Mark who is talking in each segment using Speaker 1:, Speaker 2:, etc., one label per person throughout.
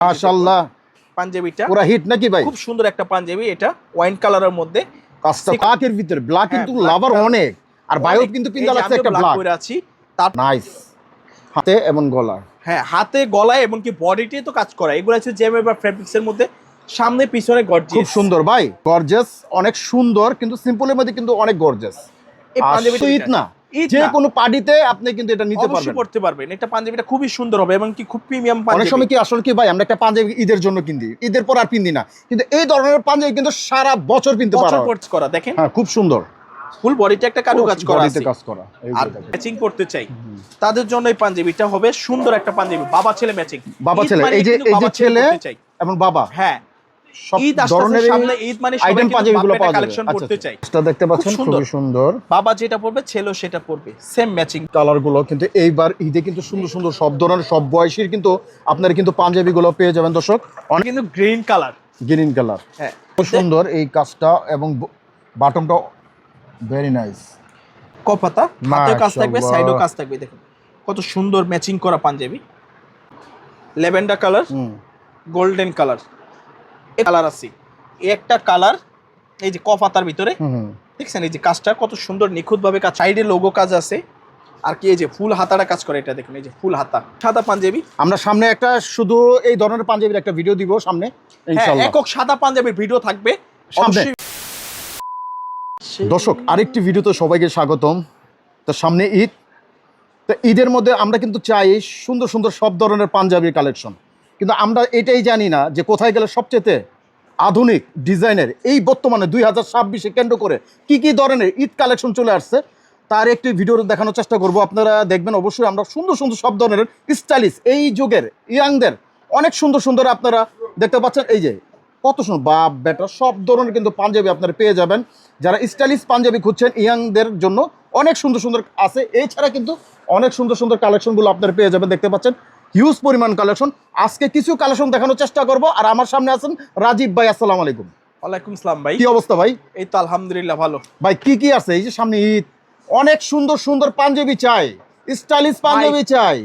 Speaker 1: মাশাআল্লাহ
Speaker 2: পাঞ্জাবিটা
Speaker 1: পুরো হিট নাকি ভাই?
Speaker 2: খুব সুন্দর একটা পাঞ্জাবি, এটা ওয়াইন কালারের মধ্যে
Speaker 1: কাজটা ব্ল্যাকের ভিতর, ব্ল্যাক কিন্তু লাভার অনেক, আর বায়ো কিন্তু পিন্দা লাগছে একটা ব্ল্যাক
Speaker 2: করে আছি। তার
Speaker 1: নাইস হাতে এবং গলায়,
Speaker 2: হ্যাঁ হাতে গলায় এবং কি বডিতে তো কাজ করা। এগুলো হচ্ছে জেমের বা ফেব্রিক্স এর মধ্যে সামনে পিছনে গর্জিয়াস,
Speaker 1: খুব সুন্দর ভাই, গর্জিয়াস অনেক সুন্দর, কিন্তু সিম্পলের মধ্যে কিন্তু অনেক গর্জিয়াস।
Speaker 2: এই পাঞ্জাবিটা
Speaker 1: ঈদ না, যে কোনো পার্টিতে আপনি কিন্তু এটা নিতে পারবেন,
Speaker 2: পড়তে পারবেন। এটা পাঞ্জাবিটা খুবই সুন্দর হবে এবং কি খুব প্রিমিয়াম পাঞ্জাবি।
Speaker 1: অনেক সময় কি আসলে কি ভাই, আমরা একটা পাঞ্জাবি ঈদের জন্য কিনি, ঈদের পর আর পিন্দি না, কিন্তু এই ধরনের পাঞ্জাবি কিন্তু সারা বছর পিনতে পারো।
Speaker 2: করা দেখেন,
Speaker 1: হ্যাঁ খুব সুন্দর,
Speaker 2: ফুল বডিতে একটা কারু কাজ করা আছে,
Speaker 1: কাজ করা।
Speaker 2: আর ম্যাচিং করতে চাই তাদের জন্য এই পাঞ্জাবিটা হবে সুন্দর একটা পাঞ্জাবি, বাবা ছেলে ম্যাচিং।
Speaker 1: বাবা ছেলে, এই যে ছেলে এবং বাবা,
Speaker 2: হ্যাঁ
Speaker 1: সব
Speaker 2: ঈদ
Speaker 1: ধরনের
Speaker 2: সামনে, ঈদ মানে
Speaker 1: আইটেম পাঞ্জাবিগুলো পাওয়া যাবে।
Speaker 2: কালেকশন করতে চাই।
Speaker 1: এটা দেখতে পাচ্ছেন খুবই সুন্দর,
Speaker 2: বাবা যেটা পরবে ছেলেও সেটা পরবে, সেম ম্যাচিং
Speaker 1: কালার গুলো। কিন্তু এইবার ঈদে কিন্তু সুন্দর সুন্দর সব ধরনের সব বয়সীর কিন্তু আপনারা কিন্তু পাঞ্জাবি গুলো পেয়ে যাবেন দর্শক। অনেক
Speaker 2: কিন্তু গ্রিন কালার,
Speaker 1: গ্রিন কালার,
Speaker 2: হ্যাঁ
Speaker 1: খুব সুন্দর এই কাজটা, এবং বাটনটা ভেরি নাইস।
Speaker 2: কপাতা হাতেও কাজ থাকবে, সাইডেও কাজ থাকবে। দেখুন কত সুন্দর ম্যাচিং করা Punjabi, lavender colour, golden colour, এই কালার আছে। একটা কালার এই যে কপাতার ভিতরে দেখছেন, এই যে কাজটা কত সুন্দর নিখুঁত ভাবে কাজ, সাইডে লোগো কাজ আছে, আর কি এই যে ফুল হাতাটা কাজ করে। এটা দেখুন, এই যে ফুল হাতা সাদা পাঞ্জাবি।
Speaker 1: আমরা সামনে একটা শুধু এই ধরনের পাঞ্জাবির একটা ভিডিও দিব সামনে ইনশাআল্লাহ,
Speaker 2: একক সাদা পাঞ্জাবির ভিডিও থাকবে
Speaker 1: সামনে। দর্শক আরেকটি ভিডিওতে সবাইকে স্বাগতম। তো সামনে ঈদ, তো ঈদের মধ্যে আমরা কিন্তু চাই সুন্দর সুন্দর সব ধরনের পাঞ্জাবির কালেকশন, কিন্তু আমরা এটাই জানি না যে কোথায় গেলে সবচেয়ে আধুনিক ডিজাইনের এই বর্তমানে 2026-এ কেন্দ্র করে কি কি ধরনের ঈদ কালেকশন চলে আসছে, তার একটি ভিডিও দেখানোর চেষ্টা করব। আপনারা দেখবেন অবশ্যই, আমরা সুন্দর সুন্দর সব ধরনের স্টাইলিশ এই যুগের ইয়াংদের অনেক সুন্দর সুন্দর আপনারা দেখতে পাচ্ছেন। এই যে কত সুন্দর বাপ বেটা সব ধরনের কিন্তু পাঞ্জাবি আপনারা পেয়ে যাবেন। যারা স্টাইলিশ পাঞ্জাবি খুঁজছেন ইয়াংদের জন্য অনেক সুন্দর সুন্দর আছে। এছাড়া কিন্তু অনেক সুন্দর সুন্দর কালেকশনগুলো আপনারা পেয়ে যাবেন, দেখতে পাচ্ছেন হিউজ পরিমাণ কালেকশন। আজকে কিছু কালেকশন দেখানোর চেষ্টা করব। আর আমার সামনে আছেন রাজীব ভাই, আসসালামু আলাইকুম।
Speaker 2: ওয়ালাইকুম আসসালাম ভাই,
Speaker 1: কি অবস্থা ভাই?
Speaker 2: এই তো আলহামদুলিল্লাহ ভালো।
Speaker 1: ভাই কি কি আছে? এই যে সামনে ঈদ, অনেক সুন্দর সুন্দর পাঞ্জাবি চাই, স্টাইলিশ পাঞ্জাবি চাই,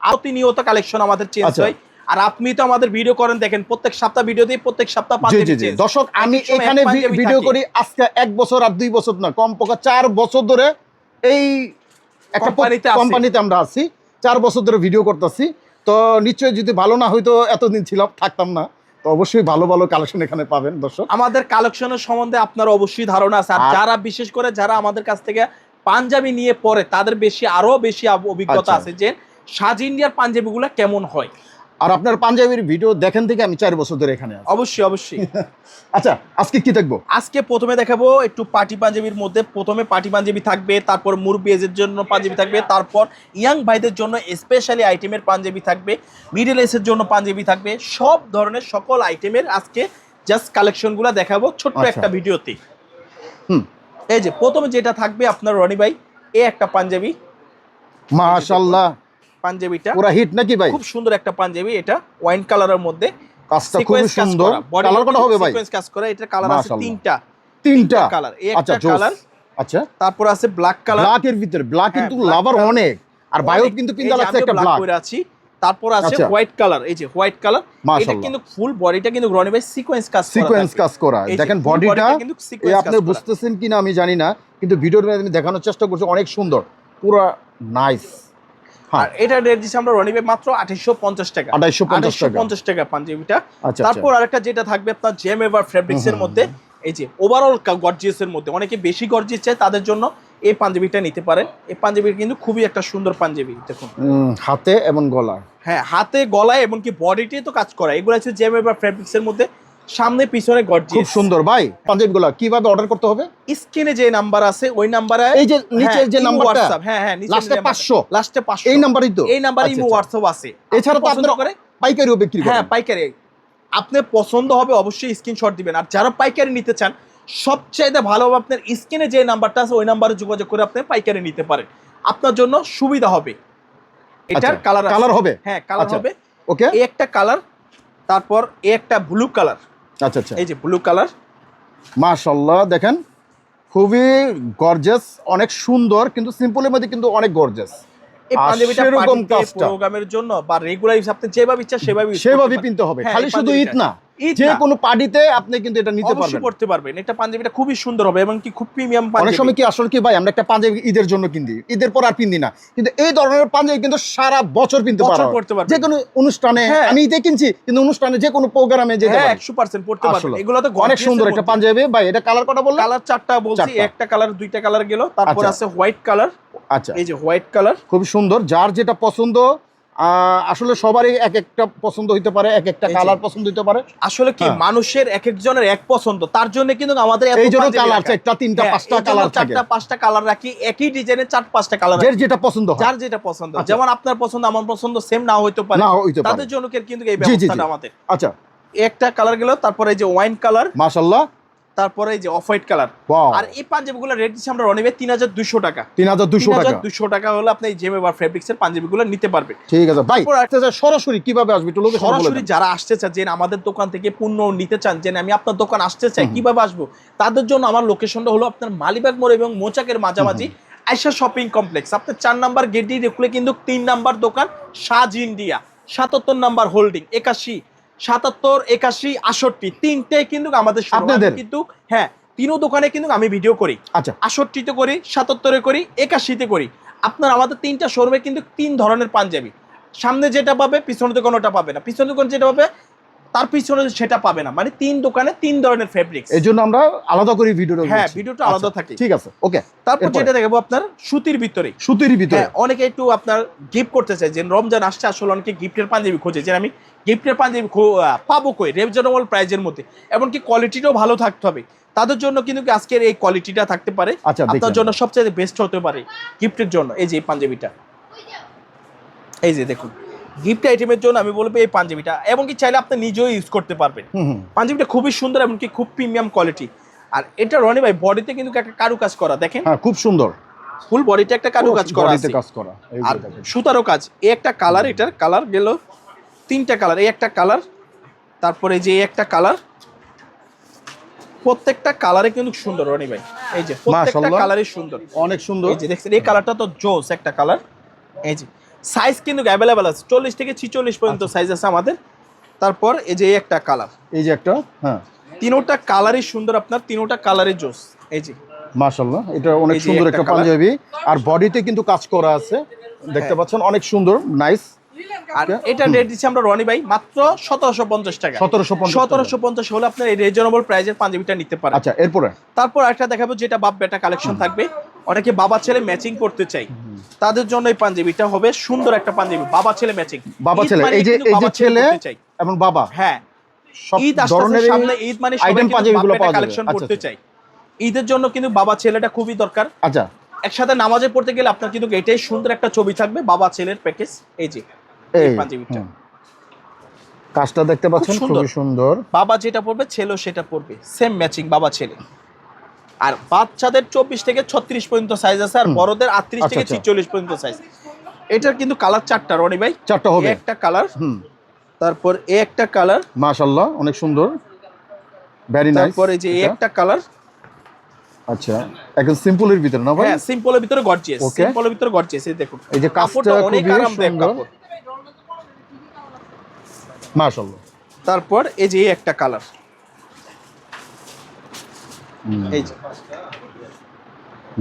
Speaker 2: প্রতিনিয়ত কালেকশন আমাদের চেঞ্জ হয়। আর আপনি তো আমাদের ভিডিও করেন, দেখেন প্রত্যেক সপ্তাহ ভিডিও দিই, প্রত্যেক সপ্তাহ পাঞ্জাবি চেঞ্জ।
Speaker 1: দর্শক আমি এখানে ভিডিও করি আজকে 1 বছর আর 2 বছর না, কমপক্ষে 4 বছর ধরে এই একটা কোম্পানিতে আমরা আছি, 4 বছর ধরে ভিডিও করতেছি। তো নিশ্চয়ই যদি ভালো না হইতো এতদিন ছিলাম, থাকতাম না। তো অবশ্যই ভালো ভালো কালেকশন এখানে পাবেন দর্শক।
Speaker 2: আমাদের কালেকশনের সম্বন্ধে আপনার অবশ্যই ধারণা আছে, আর যারা বিশেষ করে যারা আমাদের কাছ থেকে পাঞ্জাবি নিয়ে পরে তাদের আরো বেশি অভিজ্ঞতা আছে যে সাজ ইন্ডিয়ার পাঞ্জাবিগুলো কেমন হয়।
Speaker 1: আর আপনার পাঞ্জাবির ভিডিও দেখেন থেকে আমি 4 বছর ধরে এখানে আছি।
Speaker 2: অবশ্যই অবশ্যই।
Speaker 1: আচ্ছা আজকে কি দেখবো?
Speaker 2: আজকে প্রথমে দেখাবো একটু পার্টি পাঞ্জাবির মধ্যে। প্রথমে পার্টি পাঞ্জাবি থাকবে, তারপর মুরব্বিদের জন্য পাঞ্জাবি থাকবে, তারপর ইয়াং ভাইদের জন্য স্পেশালি আইটেমের পাঞ্জাবি থাকবে, মিডল এজের জন্য পাঞ্জাবি থাকবে, সব ধরনের সকল আইটেমের আজকে জাস্ট কালেকশনগুলো দেখাবো ছোট্ট একটা ভিডিওতে। এই যে প্রথমে যেটা থাকবে আপনার রনি ভাই, এই একটা পাঞ্জাবি,
Speaker 1: মাশাআল্লাহ
Speaker 2: পাঞ্জাবিটা
Speaker 1: পুরো হিট নাকি ভাই?
Speaker 2: খুব সুন্দর একটা পাঞ্জাবি, এটা ওয়াইন কালারের মধ্যে
Speaker 1: কাজটা খুব সুন্দর। কালার কত হবে ভাই?
Speaker 2: সিকোয়েন্স কাজ করা, এটা কালার আছে
Speaker 1: তিনটা
Speaker 2: কালার, এই একটা কালার।
Speaker 1: আচ্ছা
Speaker 2: তারপর আছে ব্ল্যাক কালার,
Speaker 1: ব্ল্যাকের ভিতর, ব্ল্যাক কিন্তু লাভার অনেক, আর বায়ো কিন্তু পিন্দা লাগছে একটা ব্ল্যাক
Speaker 2: করে আছে। তারপর আছে হোয়াইট কালার, এই যে হোয়াইট কালার, এটা কিন্তু ফুল বডিটা কিন্তু রনি ভাই সিকোয়েন্স কাজ করা।
Speaker 1: দেখেন বডিটা, আপনি বুঝতেছেন কিনা আমি জানি না, কিন্তু ভিডিওর মধ্যে আমি দেখানোর চেষ্টা করছি, অনেক সুন্দর, পুরো নাইস।
Speaker 2: আর এটা রেট দিছি আমরা রনি ভাই মাত্র 2850 টাকা, 2850 টাকা পাঞ্জাবিটা। তারপর আরেকটা যেটা থাকবে আপনার জেম এভার ফেব্রিক্স এর মধ্যে, এই যে ওভারঅল গর্জিয়াস এর মধ্যে, অনেকে বেশি গর্জিয়াস চায় তাদের জন্য এই পাঞ্জাবিটা নিতে পারেন। এই পাঞ্জাবিটা কিন্তু খুবই একটা সুন্দর পাঞ্জাবি, দেখুন
Speaker 1: হাতে এবং গলায়,
Speaker 2: হ্যাঁ হাতে গলায় এবং কি বডিতে তো কাজ করা। এগুলো হচ্ছে জেম এভার ফেব্রিক্স এর মধ্যে সামনে পিছনে গর্জিয়াস,
Speaker 1: খুব সুন্দর। ভাই পাঞ্জাবিগুলো কিভাবে অর্ডার করতে হবে?
Speaker 2: স্ক্রিনে যে নাম্বার আছে ওই নাম্বারে,
Speaker 1: এই যে নিচের যে নাম্বারটা,
Speaker 2: হ্যাঁ নিচে
Speaker 1: লাস্টে 500, এই নাম্বারই তো,
Speaker 2: এই নাম্বারে ইমো হোয়াটসঅ্যাপ আছে।
Speaker 1: এছাড়া তো আপনারা পাইকারিও বিক্রি করেন?
Speaker 2: হ্যাঁ পাইকারি, আপনার পছন্দ হবে অবশ্যই স্ক্রিনশট দিবেন। আর যারা পাইকারি নিতে চান সবচাইতে ভালো হবে আপনার স্ক্রিনে যে নাম্বারটা আছে ওই নাম্বারে যোগাযোগ করে আপনি পাইকারি নিতে পারেন, আপনার জন্য সুবিধা হবে। এটার কালার হবে, হ্যাঁ কালার হবে।
Speaker 1: ওকে,
Speaker 2: এই একটা কালার, তারপর এই একটা ব্লু কালার।
Speaker 1: আচ্ছা আচ্ছা,
Speaker 2: এই যে ব্লু কালার,
Speaker 1: মাশাআল্লাহ দেখেন খুবই গর্জিয়াস, অনেক সুন্দর, কিন্তু সিম্পলের মধ্যে কিন্তু অনেক গর্জিয়াস।
Speaker 2: এই পাঞ্জাবিটা
Speaker 1: সেরকম
Speaker 2: পার্টিতে
Speaker 1: কাজটা
Speaker 2: প্রোগ্রামের জন্য বা রেগুলার ইউজ আপনি যেভাবে ইচ্ছা সেভাবে use করতে
Speaker 1: সেভাবে
Speaker 2: পারেন।
Speaker 1: কিনতে হবে,
Speaker 2: হ্যাঁ,
Speaker 1: খালি
Speaker 2: এই
Speaker 1: শুধু ঈদ
Speaker 2: পাঞ্জাবিটা।
Speaker 1: না,
Speaker 2: ঈদ
Speaker 1: যে
Speaker 2: না,
Speaker 1: কোনো পার্টিতে আপনি কিন্তু এটা নিতে
Speaker 2: অবশ্যই
Speaker 1: পারবেন।
Speaker 2: পড়তে পারবেন। এটা পাঞ্জাবিটা খুবই সুন্দর হবে এবং কি খুব প্রিমিয়াম
Speaker 1: অনেক
Speaker 2: পাঞ্জাবি।
Speaker 1: সময় কি আসলে কি ভাই, আমরা একটা পাঞ্জাবি ঈদের জন্য কিনি, ঈদের পর আর কিনি না, কিন্তু এই ধরনের পাঞ্জাবি কিন্তু সারা বছর কিনতে
Speaker 2: বছর
Speaker 1: পারো,
Speaker 2: পড়তে পারবেন।
Speaker 1: যে কোনো অনুষ্ঠানে।
Speaker 2: হ্যাঁ।
Speaker 1: আমি ঈদে কিনছি, কিন্তু অনুষ্ঠানে যে কোনো প্রোগ্রামে যেতে
Speaker 2: হ্যাঁ,
Speaker 1: পারি।
Speaker 2: 100% পড়তে পারবেন।
Speaker 1: আসলে
Speaker 2: এগুলো তো
Speaker 1: অনেক সুন্দর একটা পাঞ্জাবি ভাই। এটা কালার কটা বললেন?
Speaker 2: কালার 4টা বলছি,
Speaker 1: চারটা।
Speaker 2: একটা কালার, দুইটা কালার গেল। তারপর
Speaker 1: আচ্ছা।
Speaker 2: আছে হোয়াইট কালার।
Speaker 1: আচ্ছা,
Speaker 2: এই যে হোয়াইট কালার।
Speaker 1: খুব সুন্দর, যার যেটা পছন্দ। আসলে সবারই এক একটা পছন্দ হইতে পারে, এক একটা
Speaker 2: এই যে।
Speaker 1: কালার পছন্দ হইতে পারে।
Speaker 2: আসলে কি
Speaker 1: হ্যাঁ।
Speaker 2: মানুষের এক একজনের এক পছন্দ, তার জন্য কিন্তু আমাদের এত
Speaker 1: এই জন্য
Speaker 2: পাঞ্জাবি
Speaker 1: কালার
Speaker 2: রাখা।
Speaker 1: চারটা, তিনটা,
Speaker 2: হ্যাঁ,
Speaker 1: পাঁচটা
Speaker 2: এই জন্য
Speaker 1: কালার থাকে,
Speaker 2: 4টা 5টা কালার রাখি, একই ডিজাইনের 4-5টা কালার
Speaker 1: যার
Speaker 2: রাখি।
Speaker 1: যেটা পছন্দ হয়।
Speaker 2: যার যেটা পছন্দ,
Speaker 1: আচ্ছা।
Speaker 2: যেমন আপনার পছন্দ আমার পছন্দ সেম না হইতে পারে,
Speaker 1: না হইতে পারে।
Speaker 2: তাদের জন্য কিন্তু এই
Speaker 1: জি, জি, জি।
Speaker 2: ব্যবস্থাটা আমাদের।
Speaker 1: আচ্ছা,
Speaker 2: একটা কালার গেল, তারপরে এই যে ওয়াইন কালার,
Speaker 1: মাশাআল্লাহ।
Speaker 2: তারপরে এই যে অফ হোয়াইট কালার।
Speaker 1: ওয়াও,
Speaker 2: আর এই পাঞ্জাবিগুলো রেট দিচ্ছি আমরা রনিবে 3200 টাকা।
Speaker 1: 3200 টাকা।
Speaker 2: 3200 টাকা হলে আপনি এই জেমে বা ফেব্রিক্সের পাঞ্জাবিগুলো নিতে পারবেন।
Speaker 1: ঠিক আছে ভাই।
Speaker 2: তারপর
Speaker 1: আচ্ছা, সরাসরি কিভাবে আসবে একটু লোকেশন বলে
Speaker 2: সরাসরি
Speaker 1: দেন।
Speaker 2: যারা আসতে চান, যে আমাদের দোকান থেকে পণ্য নিতে চান, যে আমি আপনার দোকান আসতে চাই, কিভাবে আসবো, তাদের জন্য আমার লোকেশনটা হলো আপনার মালিবাগ মোড় এবং মোচাকের মাঝামাঝি আয়শা শপিং কমপ্লেক্স। আপনার 4 নাম্বার গেট দিয়ে দেখলে কিন্তু 3 নাম্বার দোকান সাজ ইন্ডিয়া, 77 নাম্বার হোল্ডিং, 81, 77, 81, 68 তিনটে কিন্তু আমাদের showroom।
Speaker 1: আপনাদের?
Speaker 2: আমি কিন্তু হ্যাঁ, তিনও দোকানে কিন্তু আমি ভিডিও করি।
Speaker 1: আচ্ছা,
Speaker 2: 68-তে করি, 77-এ করি, 81-তে করি। আপনার আমাদের 3টা শোরুমে কিন্তু 3 ধরনের পাঞ্জাবি, সামনে যেটা পাবে পিছনের দোকানে ওটা পাবে না, পিছনের দোকানে যেটা পাবে তার পিছনে সেটা পাবে না, মানে 3 দোকানে 3 ধরনের ফেব্রিক্স।
Speaker 1: এই জন্য আমরা আলাদা করে ভিডিওটা
Speaker 2: হ্যাঁ,
Speaker 1: দিচ্ছি।
Speaker 2: ভিডিওটা আলাদা
Speaker 1: আচ্ছা,
Speaker 2: থাকে।
Speaker 1: ঠিক আছে, ওকে।
Speaker 2: তারপর
Speaker 1: এরপরে?
Speaker 2: যেটা দেখাবো আপনার সুতির ভিতরে।
Speaker 1: সুতির ভিতরে।
Speaker 2: হ্যাঁ, অনেকে একটু আপনার গিফট করতে চায়, যে রমজান আসছে, আসলে অনেকে গিফটের পাঞ্জাবি খোঁজে, যে আমি গিফটের পাঞ্জাবি পাবো কই রিজনেবল প্রাইজের মধ্যে, এমনকি কোয়ালিটিটাও ভালো থাকতে হবে। তাদের জন্য কিন্তু আজকের এই কোয়ালিটিটা থাকতে পারে।
Speaker 1: আচ্ছা,
Speaker 2: আপনার
Speaker 1: দেখেন।
Speaker 2: জন্য সবচেয়ে বেস্ট হতে পারে গিফটের জন্য। এই যে এই পাঞ্জাবিটা, এই যে দেখুন, গিফট আইটেমের জন্য আমি বলবো এই পাঞ্জাবিটা, এবং কি চাইলে আপনি নিজেও ইউজ করতে পারবেন। পাঞ্জাবিটা খুবই সুন্দর, এমনকি খুব প্রিমিয়াম কোয়ালিটি। আর এটা রনি ভাই বডিতে কিন্তু একটা কারুকাজ করা, দেখেন
Speaker 1: হ্যাঁ, খুব সুন্দর।
Speaker 2: ফুল বডিতে একটা কারুকাজ করা
Speaker 1: বডিতে
Speaker 2: আছে।
Speaker 1: কাজ করা, এই যে
Speaker 2: আর
Speaker 1: দেখেন।
Speaker 2: সুতারও কাজ। এই একটা কালার, এটার কালার গেল 3টা কালার, এই একটা কালার, তারপরে যে এই একটা কালার, প্রত্যেকটা কালারে কিন্তু সুন্দর রনি ভাই। এই যে প্রত্যেকটা
Speaker 1: মাশাআল্লাহ।
Speaker 2: কালারই সুন্দর,
Speaker 1: অনেক সুন্দর।
Speaker 2: এই যে দেখছেন এই কালারটা তো জোস একটা কালার। এই যে সাইজ কিন্তু অ্যাভেলেবেল আছে, 40 থেকে 46 পর্যন্ত সাইজ আছে আমাদের। তারপর এই যে এই একটা কালার,
Speaker 1: এই যে একটা, হ্যাঁ,
Speaker 2: তিনোটা কালারই সুন্দর, আপনার তিনোটা কালারই জোস। এই যে
Speaker 1: মাশাআল্লাহ, এটা অনেক
Speaker 2: এই যে
Speaker 1: সুন্দর
Speaker 2: একটা
Speaker 1: একটা
Speaker 2: কালার।
Speaker 1: পাঞ্জাবি। আর বডিতে কিন্তু কাজ করা আছে, দেখতে
Speaker 2: হ্যাঁ।
Speaker 1: পাচ্ছেন, অনেক সুন্দর, নাইস।
Speaker 2: আর এটা রেট দিচ্ছি আমরা রনি ভাই মাত্র 1750 টাকা।
Speaker 1: 1750
Speaker 2: 1750 হলে আপনার এই রিজনেবল প্রাইজের পাঞ্জাবিটা নিতে পারেন।
Speaker 1: আচ্ছা, এরপরে?
Speaker 2: তারপর একটা দেখাবো যেটা বাপ বেটা কালেকশন থাকবে। অনেকে বাবা ছেলে ম্যাচিং করতে চাই, তাদের জন্য এই পাঞ্জাবিটা হবে সুন্দর একটা পাঞ্জাবি, বাবা ছেলে ম্যাচিং।
Speaker 1: বাবা ছেলে, এই যে ছেলে এবং বাবা,
Speaker 2: হ্যাঁ,
Speaker 1: সব
Speaker 2: ঈদ আসছে
Speaker 1: ধরনের
Speaker 2: সামনে, ঈদ মানে সবাই
Speaker 1: আইটেম
Speaker 2: কিন্তু
Speaker 1: পাঞ্জাবিগুলো
Speaker 2: বাপ
Speaker 1: পাওয়া
Speaker 2: বেটা
Speaker 1: যাবে।
Speaker 2: কালেকশন
Speaker 1: আচ্ছা,
Speaker 2: করতে চাই। ঈদের জন্য কিন্তু বাবা ছেলেটা খুবই দরকার।
Speaker 1: আচ্ছা,
Speaker 2: একসাথে নামাজে পড়তে গেলে আপনার কিন্তু এটাই সুন্দর একটা ছবি থাকবে, বাবা ছেলের প্যাকেজ। এই যে এই
Speaker 1: এই
Speaker 2: পাঞ্জাবিটা,
Speaker 1: কাজটা দেখতে পাচ্ছেন,
Speaker 2: সুন্দর।
Speaker 1: খুবই সুন্দর।
Speaker 2: বাবা যেটা পড়বে ছেলেও সেটা পড়বে, সেম ম্যাচিং বাবা ছেলে। আর বাচ্চাদের 24 থেকে 36 পর্যন্ত সাইজ আছে, আর বড়দের 38 থেকে
Speaker 1: আচ্ছা,
Speaker 2: 46 পর্যন্ত সাইজ। এটার কিন্তু কালার 4টা রনি ভাই,
Speaker 1: 4টা হবে।
Speaker 2: এই একটা কালার, তারপর এই একটা কালার,
Speaker 1: মাশাআল্লাহ, অনেক সুন্দর, ভেরি নাইস।
Speaker 2: তারপর এই যে এই একটা কালার।
Speaker 1: আচ্ছা, একদম সিম্পলের ভিতরে না ভাই?
Speaker 2: হ্যাঁ, সিম্পলের ভিতরে গর্জিয়াস,
Speaker 1: Okay.
Speaker 2: সিম্পলের ভিতরে গর্জিয়াস। এই দেখুন
Speaker 1: এই যে কাজটা
Speaker 2: অনেক
Speaker 1: খুবই
Speaker 2: আরামদায়ক
Speaker 1: সুন্দর।
Speaker 2: কাপড়।
Speaker 1: মাশাআল্লাহ।
Speaker 2: তারপর এই যে এই একটা কালার, এই যে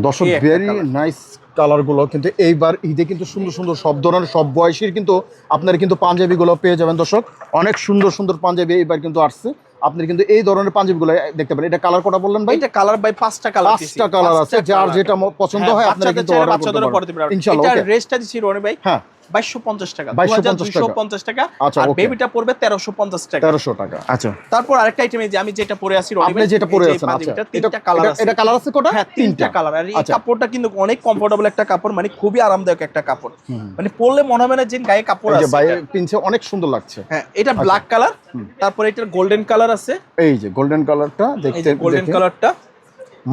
Speaker 1: দর্শক,
Speaker 2: এই একটা
Speaker 1: ভেরি
Speaker 2: colour।
Speaker 1: নাইস কালারগুলো। কিন্তু এইবার ঈদে কিন্তু সুন্দর সুন্দর সব ধরনের সব বয়সের কিন্তু আপনার কিন্তু পাঞ্জাবিগুলো পেয়ে যাবেন দর্শক। অনেক সুন্দর সুন্দর পাঞ্জাবি এইবার কিন্তু আসছে। আপনি কিন্তু এই ধরনের পাঞ্জাবিগুলো দেখতে পারেন। এটা কালার কোটা বললেন ভাই?
Speaker 2: এটা কালার বাই 5টা কালার,
Speaker 1: 5টা কালার আছে, যার যেটা পছন্দ হয় আপনারা কিন্তু অর্ডার করতে পারেন ইনশাআল্লাহ।
Speaker 2: এটা
Speaker 1: ওকে,
Speaker 2: রেটটা দিছি রনি ভাই
Speaker 1: হ্যাঁ,
Speaker 2: 2250 টাকা,
Speaker 1: 2250
Speaker 2: টাকা।
Speaker 1: আচ্ছা,
Speaker 2: আর
Speaker 1: okay।
Speaker 2: বেবিটা পড়বে 1350 টাকা।
Speaker 1: 1300 টাকা। আচ্ছা,
Speaker 2: তারপর আরেকটা আইটেম, যে আমি যেটা পরে আছি রনি
Speaker 1: আপনি
Speaker 2: ভাই,
Speaker 1: যেটা পরে
Speaker 2: এই যে
Speaker 1: আছেন, আচ্ছা,
Speaker 2: পাঞ্জাবিটা 3টা কালার আছে।
Speaker 1: এটা কালার আছে কোটা?
Speaker 2: হ্যাঁ, 3টা কালার। আর এই
Speaker 1: আচ্ছা,
Speaker 2: কাপড়টা কিন্তু অনেক কমফোর্টেবল একটা কাপড়, মানে খুবই আরামদায়ক একটা কাপড়, মানে পরলে মনে হবে না যে গায়ে কাপড়
Speaker 1: এই যে
Speaker 2: আছে।
Speaker 1: বাইরে
Speaker 2: এটা।
Speaker 1: পিনছে, অনেক সুন্দর লাগছে।
Speaker 2: হ্যাঁ, এটা ব্ল্যাক কালার, তারপর এটার গোল্ডেন কালার আছে,
Speaker 1: এই যে গোল্ডেন কালারটা
Speaker 2: এই
Speaker 1: দেখতে,
Speaker 2: যে গোল্ডেন কালারটা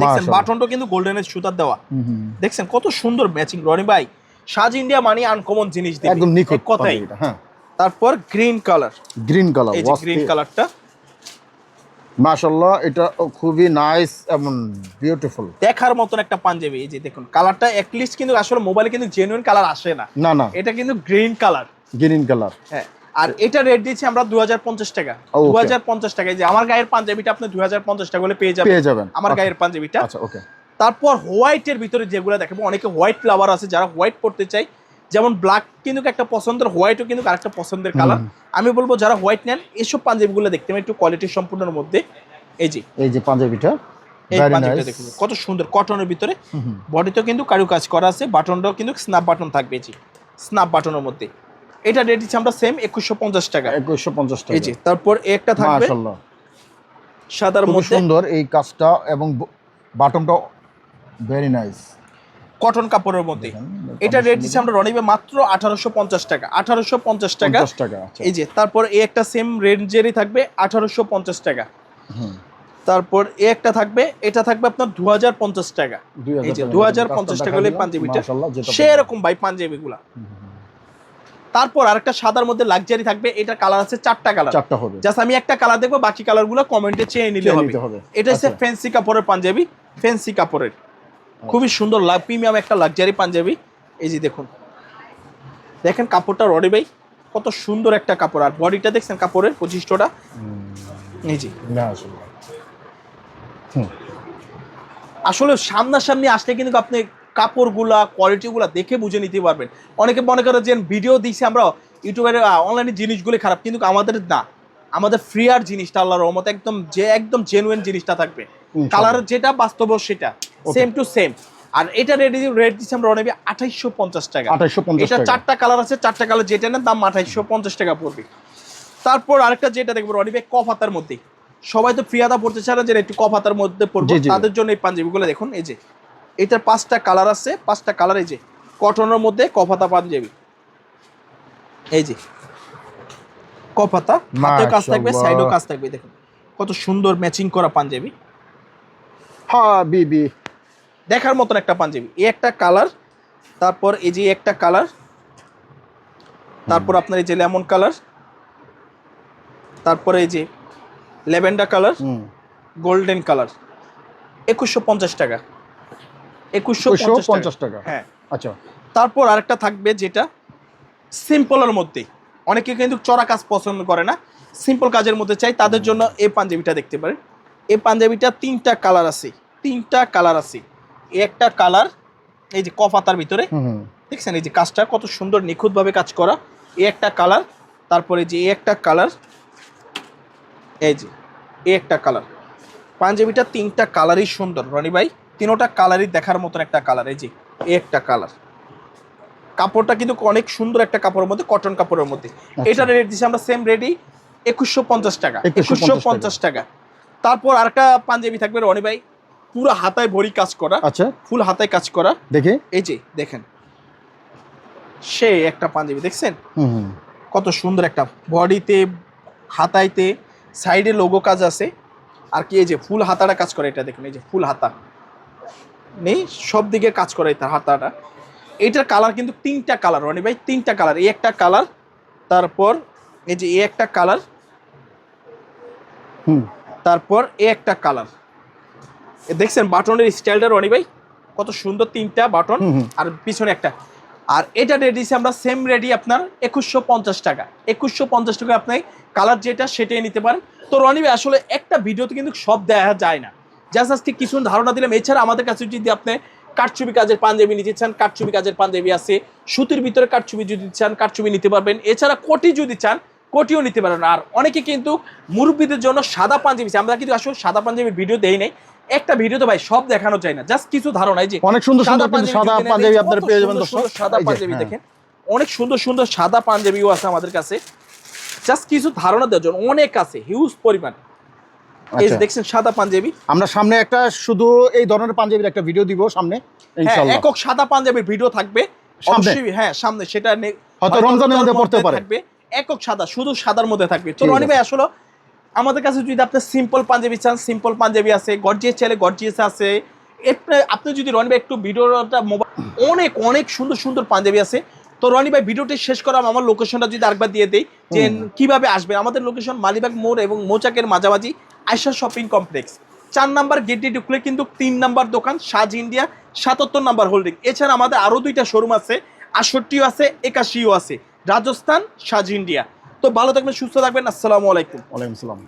Speaker 2: দেখছেন,
Speaker 1: মাশাআল্লাহ।
Speaker 2: বাটনটা কিন্তু গোল্ডেনের সুতার দেওয়া। দেখছেন কত সুন্দর ম্যাচিং রনি ভাই। সাজ ইন্ডিয়া মানে আনকমন জিনিস দিবে,
Speaker 1: একদম নিখুঁত
Speaker 2: এক কথাই।
Speaker 1: পাঞ্জাবিটা, হ্যাঁ।
Speaker 2: তারপর গ্রিন কালার,
Speaker 1: গ্রিন কালার,
Speaker 2: এই যে গ্রিন কালারটা,
Speaker 1: মাশাআল্লাহ, এটা খুবই নাইস এবং বিউটিফুল।
Speaker 2: দেখার মতন একটা পাঞ্জাবি। এই যে দেখুন কালারটা অ্যাটলিস্ট কিন্তু আসলে মোবাইলে কিন্তু জেনুইন কালার আসে না,
Speaker 1: না না,
Speaker 2: এটা কিন্তু গ্রিন কালার।
Speaker 1: Green colour.
Speaker 2: হ্যাঁ, আর এটা রেট দিচ্ছি আমরা 2050 টাকা।
Speaker 1: Okay.
Speaker 2: 2050 টাকা। এই যে আমার গায়ের পাঞ্জাবিটা আপনি 2050 টাকা হলে পেয়ে
Speaker 1: পেয়ে যাবেন
Speaker 2: আমার
Speaker 1: Okay.
Speaker 2: গায়ের পাঞ্জাবিটা।
Speaker 1: আচ্ছা, ওকে।
Speaker 2: তারপর হোয়াইটের ভিতরে যেগুলো দেখাবো, অনেকে হোয়াইট ফ্লাওয়ার আছে যারা হোয়াইট পড়তে চাই, যেমন ব্ল্যাক কিন্তু একটা পছন্দের, হোয়াইটও কিন্তু আরেকটা পছন্দের কালার। আমি বলবো যারা হোয়াইট নেন এসব পাঞ্জাবিগুলো দেখতে হবে একটু কোয়ালিটি সম্পূর্ণের মধ্যে। এই যে
Speaker 1: পাঞ্জাবিটা
Speaker 2: এই
Speaker 1: very
Speaker 2: পাঞ্জাবিটা
Speaker 1: nice.
Speaker 2: দেখুন কত সুন্দর, কটনের ভিতরে, বডিতেও কিন্তু কারুকাজ করা আছে, বাটনটাও কিন্তু স্ন্যাপ বাটন থাকবে। এই যে স্ন্যাপ বাটনের মধ্যে এটা রেট দিচ্ছি আমরা সেম 2150 টাকা।
Speaker 1: 2150 টাকা।
Speaker 2: এই যে তারপর একটা থাকবে
Speaker 1: মাশাআল্লাহ,
Speaker 2: সাদার
Speaker 1: খুব
Speaker 2: মধ্যে
Speaker 1: সুন্দর এই কাজটা এবং বাটনটা ভেরি নাইস।
Speaker 2: কটন কাপড়ের মধ্যে। এটা রেট দিচ্ছি আমরা রনিবে মাত্র 1850 টাকা। 1850 টাকা।
Speaker 1: 50 টাকা। আচ্ছা,
Speaker 2: এই যে তারপর এই একটা সেম রেঞ্জেরই থাকবে 1850 টাকা। তারপর এই একটা থাকবে, এটা থাকবে আপনার 2050 টাকা। এই যে 2050 টাকা হলে পাঞ্জাবিটা সেরকম ভাই পাঞ্জাবিগুলা। তারপর আরেকটা সাদার মধ্যে লাক্সারি থাকবে, এটা কালার আছে 4টা কালার।
Speaker 1: 4টা হবে।
Speaker 2: জাস্ট আমি একটা কালার দেখবো, বাকি কালারগুলো কমেন্টে চেয়ে নিলে হবে। এটা হচ্ছে
Speaker 1: আচ্ছা।
Speaker 2: ফ্যান্সি কাপড়ের পাঞ্জাবি, ফ্যান্সি কাপড়ের খুবই সুন্দর প্রিমিয়াম একটা লাক্সারি পাঞ্জাবি। এই যে দেখুন, দেখেন কাপড়টা রডি ভাই কত সুন্দর একটা কাপড়, আর বডিটা দেখছেন কাপড়ের বৈশিষ্ট্যটা। এই যে আসলে সামনাসামনি আসলে কিন্তু আপনি কাপড়গুলা কোয়ালিটিগুলা দেখে বুঝে নিতে পারবেন। অনেকে মনে করে যে ভিডিও দিচ্ছি আমরা ইউটিউবের অনলাইনে জিনিসগুলি খারাপ, কিন্তু আমাদের না, আমাদের ফ্রি আর জিনিসটা আল্লাহর রহমতে একদম জেনুইন জিনিসটা থাকবে। কালার যেটা বাস্তব সেটা সেম টু সেম। আর এটা রেট দিচ্ছি আমরা রনিবি 2850 টাকা।
Speaker 1: 2850
Speaker 2: এটা 4টা কালার আছে, 4টা কালার যেটা নেন দাম 2850 টাকা পড়বে। তারপর আরেকটা যেটা দেখবো রনিবি কফ হাতার মধ্যে, সবাই তো ফ্রি হাতা পড়তে চায় না, যে একটু কফ হাতার মধ্যে পড়বো, তাদের জন্য এই পাঞ্জাবিগুলো দেখুন। এই যে এটার 5টা কালার আছে, 5টা কালার। এই যে কটনের মধ্যে কফ হাতা পাঞ্জাবি। এই যে কফ হাতা, হাতেও কাজ থাকবে, সাইডেও কাজ থাকবে। দেখুন কত সুন্দর ম্যাচিং করা পাঞ্জাবি।
Speaker 1: হ্যাঁ বিবি,
Speaker 2: দেখার মতন একটা পাঞ্জাবি। এই একটা কালার, তারপর এই যে একটা কালার, তারপর আপনার এই যে লেমন কালার, তারপরে এই যে ল্যাভেন্ডার কালার, গোল্ডেন কালার। 2150 টাকা। 2150 টাকা। হ্যাঁ,
Speaker 1: আচ্ছা।
Speaker 2: তারপর আরেকটা থাকবে যেটা সিম্পলের মধ্যে, অনেকে কিন্তু চড়া কাজ পছন্দ করে না, সিম্পল কাজের মধ্যে চাই, তাদের জন্য এই পাঞ্জাবিটা দেখতে পারেন। এই পাঞ্জাবিটা 3টা কালার আছে, 3টা কালার আছে। এই একটা কালার, এই যে কফাতার ভিতরে দেখছেন, এই যে কাজটা কত সুন্দর নিখুঁতভাবে কাজ করা। এই একটা কালার, তারপরে যে এই একটা কালার, এই যে এই একটা কালার। পাঞ্জাবিটা 3টা কালারই সুন্দর রনি ভাই, 3টা কালারই দেখার মতন একটা কালার। এই যে এই একটা কালার, কাপড়টা কিন্তু অনেক সুন্দর একটা কাপড়ের মধ্যে, কটন কাপড়ের মধ্যে। এটার রেট দিচ্ছি আমরা সেম রেডি 2150 টাকা। 2150 টাকা। তারপর আরেকটা পাঞ্জাবি থাকবে রনি ভাই, পুরো হাতায় ভরি কাজ করা।
Speaker 1: আচ্ছা,
Speaker 2: ফুল হাতায় কাজ করা।
Speaker 1: দেখে
Speaker 2: এই যে দেখেন, সে একটা পাঞ্জাবি দেখছেন কত সুন্দর একটা, বডিতে হাতাইতে সাইডে লোগো কাজ আছে, আর কি এই যে ফুল হাতাটা কাজ করে। এটা দেখুন, এই যে ফুল হাতা নেই, সব দিকে কাজ করে তার হাতাটা। এইটার কালার কিন্তু 3টা কালার রনি ভাই, 3টা কালার। এই একটা কালার, তারপর এই যে এই একটা কালার, তারপর এই একটা কালার। দেখছেন বাটনের স্টাইলটা রনি ভাই কত সুন্দর, 3টা বাটন আর পিছনে একটা। আর এটা রেডি আমরা সেম রেডি আপনার 2150 টাকা। 2150 টাকা আপনি কালার যেটা সেটাই নিতে পারেন। তো রনি ভাই আসলে একটা ভিডিওতে কিন্তু সব দেখা যায় না, জাস্ট আজকে কিছু ধারণা দিলাম। এছাড়া আমাদের কাছে যদি আপনি কাটচুপি কাজের পাঞ্জাবি নিতে চান, কাটচুপি কাজের পাঞ্জাবি আছে, সুতির ভিতরে কাটচুপি যদি চান কাটচুপি নিতে পারবেন। এছাড়া কোটি যদি চান কোটিও নিতে পারবেন। আর অনেকে কিন্তু মুরব্বীদের জন্য সাদা পাঞ্জাবি, আমরা কিন্তু আসলে সাদা পাঞ্জাবির ভিডিও দেই নাই, একটা ভিডিও তো ভাই সব দেখানো যায় না, জাস্ট কিছু ধারণা। এই যে
Speaker 1: অনেক সুন্দর সুন্দর কিন্তু সাদা পাঞ্জাবি আপনারা পেয়ে যাবেন দর্শক।
Speaker 2: সাদা পাঞ্জাবি দেখেন, অনেক সুন্দর সুন্দর সাদা পাঞ্জাবিও আছে আমাদের কাছে, জাস্ট কিছু ধারণা দেওয়ার জন্য। অনেক আছে, হিউজ পরিমাণ। এই যে দেখছেন সাদা পাঞ্জাবি,
Speaker 1: আমরা সামনে একটা শুধু এই ধরনের পাঞ্জাবির একটা ভিডিও দিব সামনে ইনশাআল্লাহ।
Speaker 2: একক সাদা পাঞ্জাবির ভিডিও থাকবে অবশ্যই, হ্যাঁ সামনে, সেটা
Speaker 1: হয়তো রমজানের মধ্যে পড়তে পারে,
Speaker 2: থাকবে একক সাদা, শুধু সাদার মধ্যে থাকবে। তো রনি ভাই আসলে আমাদের কাছে যদি আপনি সিম্পল পাঞ্জাবি চান, সিম্পল পাঞ্জাবি আছে, গর্জিয়াস চাইলে গর্জিয়াস আছে। আপনি যদি রনি ভাই একটু ভিডিওটা অনেক অনেক সুন্দর সুন্দর পাঞ্জাবি আছে। তো রনি ভাই ভিডিওটি শেষ করাম, আমার লোকেশনটা যদি আরেকবার দিয়ে দেই যে কিভাবে আসবে। আমাদের লোকেশন মালিবাগ মোড় এবং মৌচাকের মাঝামাঝি Ayesha shopping complex. 4 number gate দিয়ে ঢুকলে কিন্তু 3 নাম্বার দোকান সাজ ইন্ডিয়া, 77 নাম্বার হোল্ডিং। এছাড়া আমাদের আরও 2টা শোরুম আছে, 68ও আছে, 81ও আছে, রাজস্থান, সাজ ইন্ডিয়া। তো ভালো থাকবেন, সুস্থ থাকবেন, আসসালামু আলাইকুম।
Speaker 1: ওয়ালাইকুম আসসালাম।